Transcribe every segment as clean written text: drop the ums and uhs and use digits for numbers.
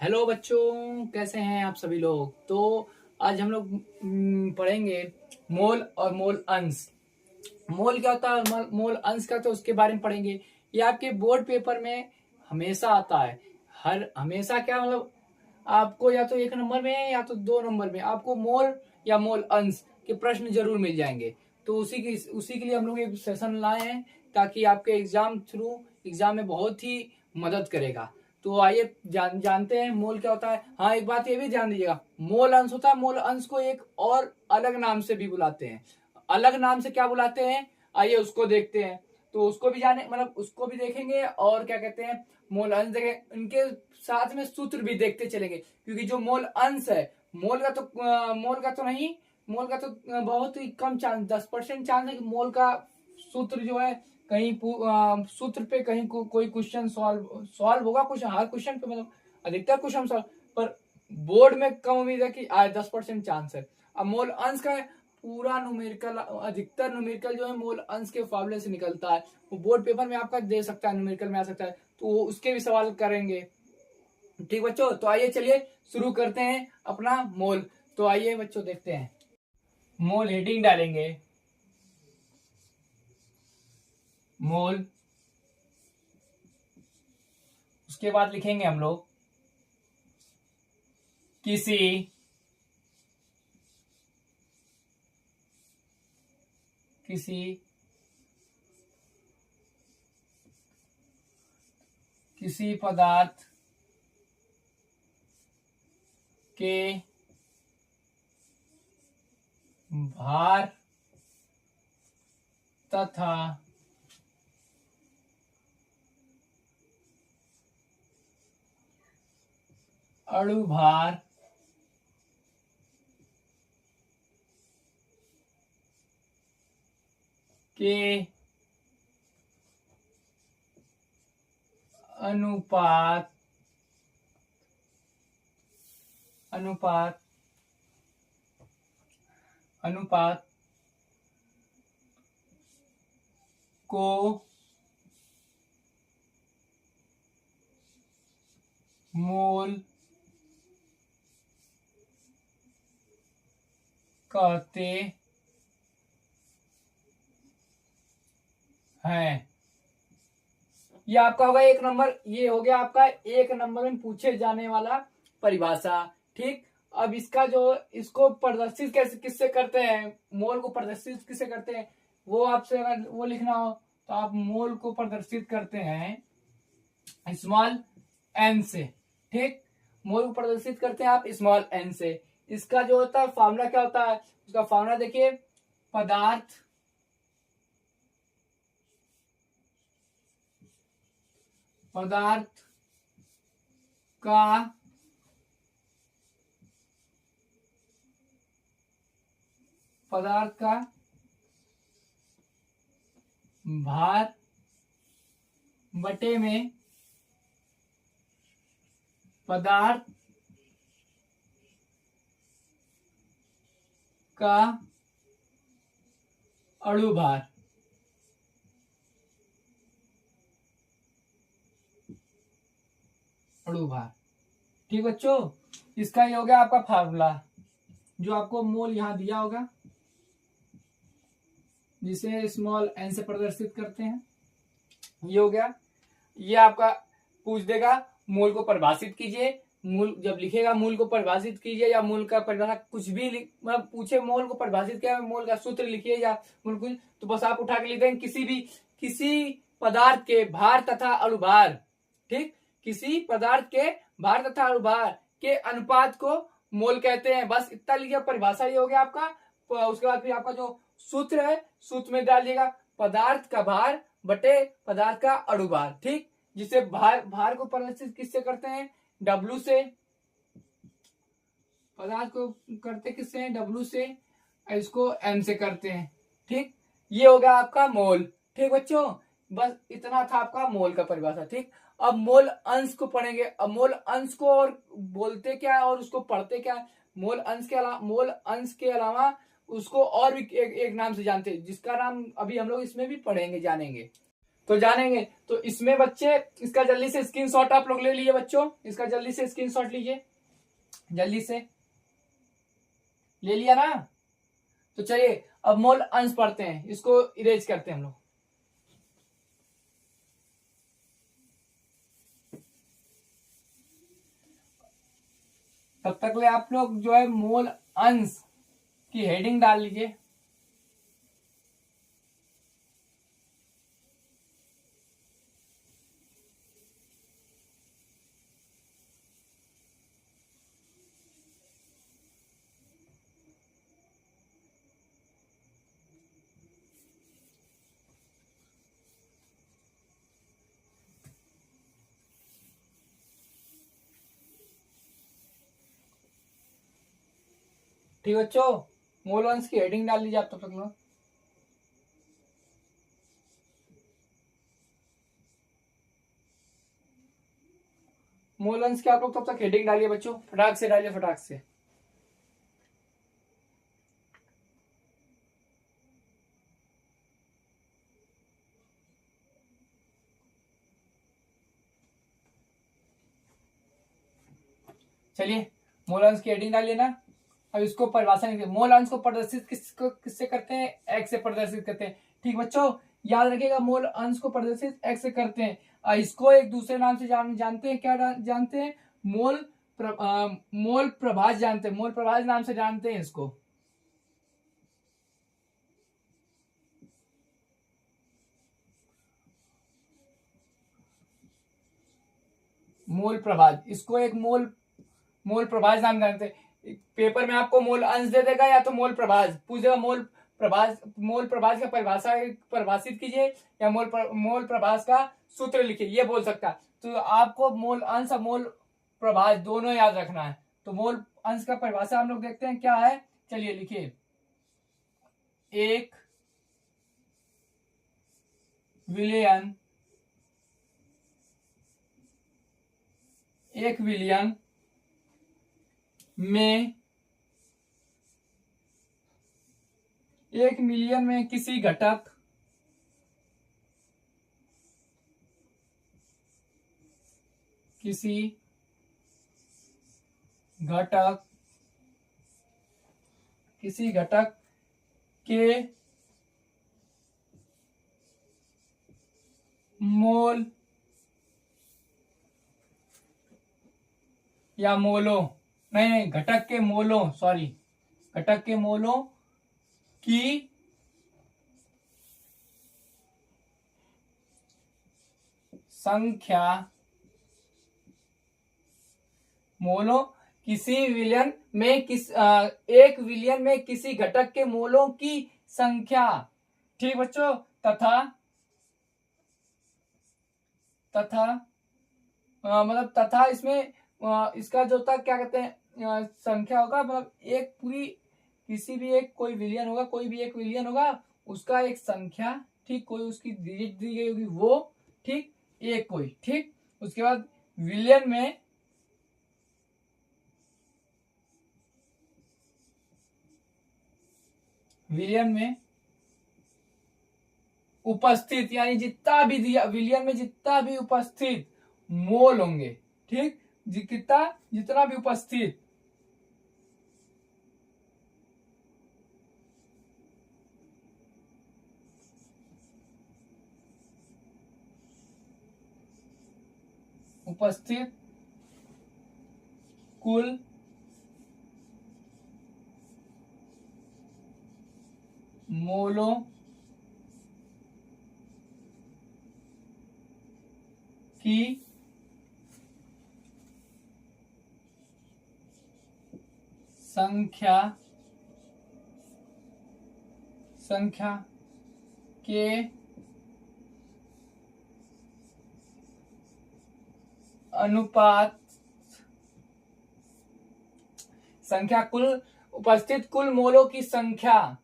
Hello बच्चों, कैसे हैं आप सभी लोग। तो आज हम लोग पढ़ेंगे मोल और मोल अंश। मोल क्या होता है, मोल अंश का, तो उसके बारे में पढ़ेंगे। ये आपके बोर्ड पेपर में हमेशा आता है। हर हमेशा क्या मतलब, आपको या तो 1 नंबर में या तो 2 नंबर में आपको मोल या मोल अंश के प्रश्न जरूर मिल जाएंगे। तो उसी के लिए हम लोग एक सेशन लाए हैं, ताकि आपके एग्जाम में बहुत ही मदद करेगा। तो आइए जानते हैं मोल क्या होता है। हाँ, एक बात ये भी ध्यान दीजिएगा, मोल अंश होता है, मोल अंश को एक और अलग नाम से भी बुलाते हैं। अलग नाम से क्या बुलाते हैं, आइए उसको देखते हैं। तो उसको भी जाने, मतलब उसको भी देखेंगे, और क्या कहते हैं मोल अंश देखेंगे, इनके साथ में सूत्र भी देखते चलेंगे। क्योंकि जो मोल अंश है, मोल का तो बहुत ही कम चांस, 10% चांस है कि मोल का सूत्र जो है कहीं सूत्र पे कहीं कोई क्वेश्चन सॉल्व होगा। कुछ हर क्वेश्चन पे, मतलब अधिकतर क्वेश्चन सॉल्व, पर बोर्ड में कम उम्मीद है कि आए, 10% चांस है। अब मोल अंश का पूरा न्यूमेरिकल, अधिकतर न्यूमेरिकल जो है मोल अंश के फॉर्मूले से निकलता है। वो बोर्ड पेपर में आपका दे सकता है, न्यूमेरिकल में आ सकता है, तो वो उसके भी सवाल करेंगे। ठीक बच्चों, तो आइए चलिए शुरू करते हैं अपना मोल। तो आइए बच्चों देखते हैं। मोल हेडिंग डालेंगे, मोल। उसके बाद लिखेंगे हम लोग किसी किसी किसी पदार्थ के भार तथा अणुभार के अनुपात अनुपात अनुपात को मोल कहते हैं। ये आपका होगा 1 नंबर, ये हो गया आपका 1 नंबर में पूछे जाने वाला परिभाषा। ठीक, अब इसको प्रदर्शित कैसे किससे करते हैं, मोल को प्रदर्शित किससे करते हैं, वो आपसे अगर वो लिखना हो तो आप मोल को प्रदर्शित करते हैं स्मॉल एन से। ठीक, मोल को प्रदर्शित करते हैं आप स्मॉल एन से। इसका जो होता है फॉर्मूला क्या होता है, उसका फॉर्मूला देखिए, पदार्थ पदार्थ का पदार्थ का भार बटे में पदार्थ का अणुभार। अणुभार, ठीक बच्चों, इसका ये हो गया आपका फार्मूला, जो आपको मोल यहां दिया होगा, जिसे स्मॉल एन से प्रदर्शित करते हैं। ये हो गया। ये आपका पूछ देगा मूल को परिभाषित कीजिए। मूल जब लिखेगा मूल को परिभाषित कीजिए, या मूल का परिभाषा कुछ भी मतलब पूछे मूल को परिभाषित किया, मूल का सूत्र लिखिए या मूल कुछ, तो बस आप उठा के लिख देंगे किसी पदार्थ के भार तथा अणुभार। ठीक, किसी पदार्थ के भार तथा अणुभार के अनुपात को मोल कहते हैं। बस इतना लिखिए, परिभाषा ये हो गया आपका। उसके बाद फिर आपका जो सूत्र है, सूत्र में डालिएगा पदार्थ का भार बटे पदार्थ का अणुभार। ठीक, जिसे भार को प्रदर्शित किससे करते हैं, डब्ल्यू से। पदार्थ को करते किससे हैं, डब्ल्यू से। इसको एम से करते हैं। ठीक, ये होगा आपका मोल। ठीक बच्चों, बस इतना था आपका मोल का परिभाषा। ठीक, अब मोल अंश को पढ़ेंगे। अब मोल अंश को और बोलते क्या है और उसको पढ़ते क्या है। मोल अंश के अलावा उसको और भी एक नाम से जानते हैं, जिसका नाम अभी हम लोग इसमें भी पढ़ेंगे, जानेंगे। तो जानेंगे। तो इसमें बच्चे इसका जल्दी से स्क्रीनशॉट आप लोग ले लीजिए बच्चों, इसका जल्दी से स्क्रीनशॉट लीजिए, जल्दी से ले लिया ना। तो चलिए अब मोल अंश पढ़ते हैं, इसको इरेज करते हैं हम लोग। तब तक ले आप लोग जो है मोल अंश की हेडिंग डाल लीजिए। ठीक बच्चों, मोल अंश की हेडिंग डाल लीजिए आप तब तक लोग। मोल अंश की आप लोग तब तक हेडिंग डालिए बच्चों, फटाक से डालिए, फटाक से। चलिए मोल अंश की हेडिंग डालिए ना। अब इसको परिभाषा नहीं, मोल अंश को प्रदर्शित किससे करते हैं? एक्स से प्रदर्शित करते हैं। ठीक बच्चों, याद रखिएगा मोल अंश को प्रदर्शित एक्स से करते हैं। इसको एक दूसरे नाम से जानते हैं, क्या जानते हैं? मोल प्रभाज जानते हैं, मोल प्रभाज नाम से जानते हैं इसको। मोल प्रभाज, इसको एक मोल प्रभाज नाम जानते हैं। पेपर में आपको मोल अंश दे देगा या तो मोल प्रभाज पूछ देगा, मोल प्रभाज का परिभाषित कीजिए या मोल प्रभाज का सूत्र लिखिए, ये बोल सकता है। तो आपको मोल अंश और मोल प्रभाज दोनों याद रखना है। तो मोल अंश का परिभाषा हम लोग देखते हैं क्या है। चलिए लिखिए, एक विलियन में 1 मिलियन में किसी घटक के मोल या मोलों, नहीं, घटक के मोलों, सॉरी, घटक के मोलों की संख्या, मोलों किसी विलियन में 1 विलियन में किसी घटक के मोलों की संख्या। ठीक बच्चों, तथा मतलब तथा इसमें इसका जो था क्या कहते हैं, संख्या होगा, मतलब एक पूरी, किसी भी एक कोई विलियन होगा, कोई भी एक विलियन होगा, उसका एक संख्या, ठीक, कोई उसकी डिजिट दी गई होगी वो, ठीक, एक कोई, ठीक, उसके बाद विलियन में उपस्थित, यानी जितना भी दिया विलियन में जितना भी उपस्थित मोल होंगे, ठीक, जितना भी उपस्थित कुल मोलों की संख्या के अनुपात, कुल उपस्थित कुल मोलों की संख्या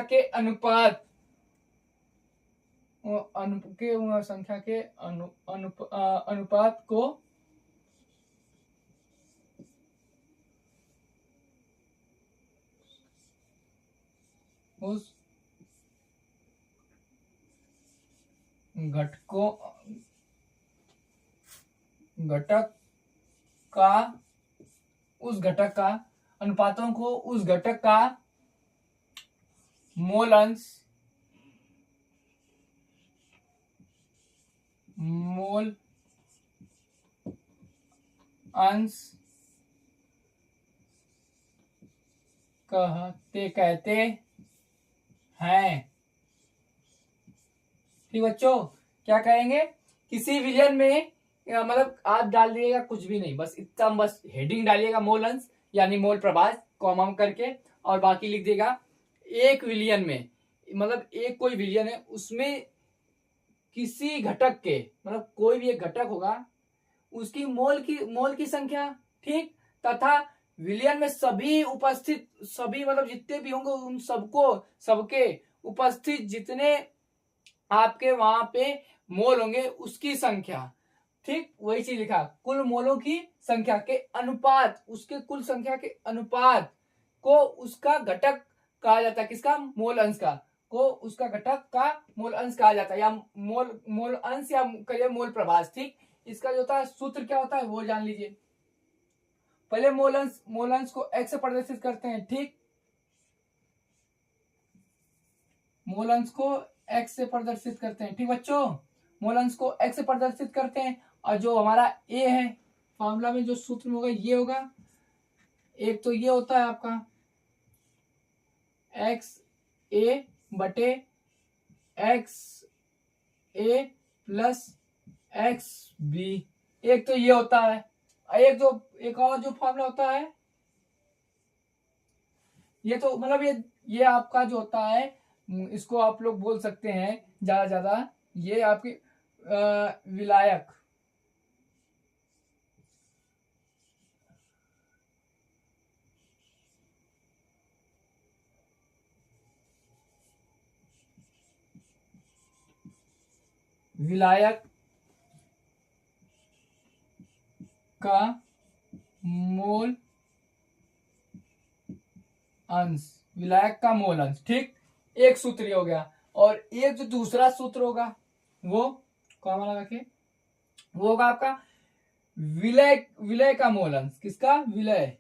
के अनुपात संख्या के अनुपात को घटकों घटक का उस घटक का अनुपातों को उस घटक का मोल अंश कहते हैं। ठीक बच्चों, क्या कहेंगे, किसी विलयन में मतलब आप डाल दिएगा कुछ भी नहीं, बस इतना, बस हेडिंग डालिएगा मोल अंश यानी मोल प्रभाज कॉमा करके, और बाकी लिख देगा एक विलयन में, मतलब एक कोई विलयन है उसमें किसी घटक के, मतलब कोई भी एक घटक होगा उसकी मोल की संख्या, ठीक, तथा विलयन में सभी उपस्थित, सभी मतलब जितने भी होंगे उन सबके उपस्थित जितने आपके वहां पे मोल होंगे उसकी संख्या। ठीक, वही चीज लिखा, कुल मोलों की संख्या के अनुपात, उसके कुल संख्या के अनुपात को उसका घटक कहा जाता है। किसका? मोल अंश का, को उसका घटक का मोल अंश कहा जाता है, या मोल अंश या कहिए मोल प्रभाज। ठीक, इसका जो होता है सूत्र क्या होता है वो जान लीजिए। पहले मोल अंश को x से प्रदर्शित करते हैं। ठीक, मोल अंश को x से प्रदर्शित करते हैं। ठीक बच्चों, मोल अंश को x से प्रदर्शित करते हैं, और जो हमारा a है फॉर्मूला में जो सूत्र होगा ये होगा, एक तो ये होता है आपका x a बटे x a plus x b, एक तो ये होता है। एक और जो फॉर्मूला होता है, ये तो मतलब ये आपका जो होता है, इसको आप लोग बोल सकते हैं ज्यादा ये आपकी विलायक, का मोल अंश, विलायक का मोल अंश। ठीक, एक सूत्र ये हो गया, और एक जो दूसरा सूत्र होगा वो कॉमा लगा के वो होगा आपका विलय का मोल अंश। किसका? विलय,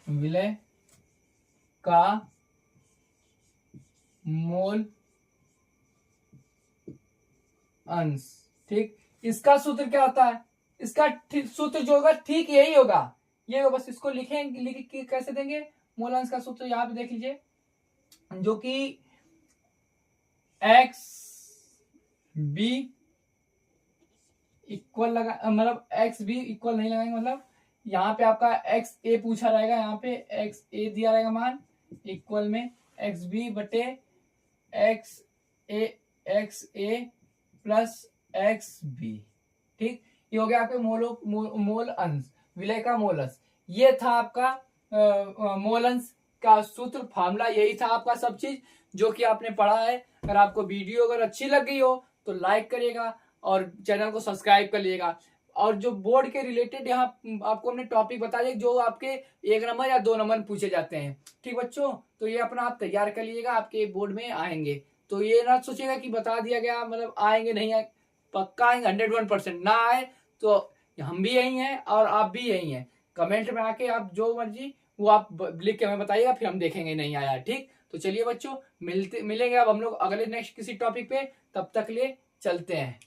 विलय का मोल अंश। ठीक, इसका सूत्र क्या होता है? इसका सूत्र जो होगा ठीक यही होगा, ये होगा, बस इसको लिख कैसे देंगे? मोल अंश का सूत्र यहां पे देख लीजिए, जो कि एक्स बी इक्वल लगा, मतलब एक्स बी इक्वल नहीं लगाएंगे, मतलब यहाँ पे आपका एक्स ए पूछा रहेगा, यहाँ पे एक्स ए दिया रहेगा मान, इक्वल में एक्स बी बटे एक्स ए प्लस एक्स बी। ठीक, ये हो गया आपके मोल अंश, विलय का मोल अंश। ये था आपका मोल अंश का सूत्र, फार्मूला यही था आपका, सब चीज जो कि आपने पढ़ा है। अगर आपको वीडियो अगर अच्छी लग गई हो तो लाइक करिएगा और चैनल को सब्सक्राइब कर लीजिएगा। और जो बोर्ड के रिलेटेड यहाँ आपको हमने टॉपिक बता दिए जो आपके 1 नंबर या 2 नंबर पूछे जाते हैं। ठीक बच्चों, तो ये अपना आप तैयार कर लीजिएगा, आपके बोर्ड में आएंगे। तो ये ना सोचिएगा कि बता दिया गया मतलब आएंगे नहीं आए, पक्का आएंगे 101%। ना आए तो हम भी यही हैं और आप भी यही हैं। कमेंट में आके आप जो मर्जी वो आप लिख के हमें बताइएगा, फिर हम देखेंगे नहीं आया। ठीक, तो चलिए बच्चों, मिलेंगे अब हम लोग अगले नेक्स्ट किसी टॉपिक पे, तब तक लिए चलते हैं।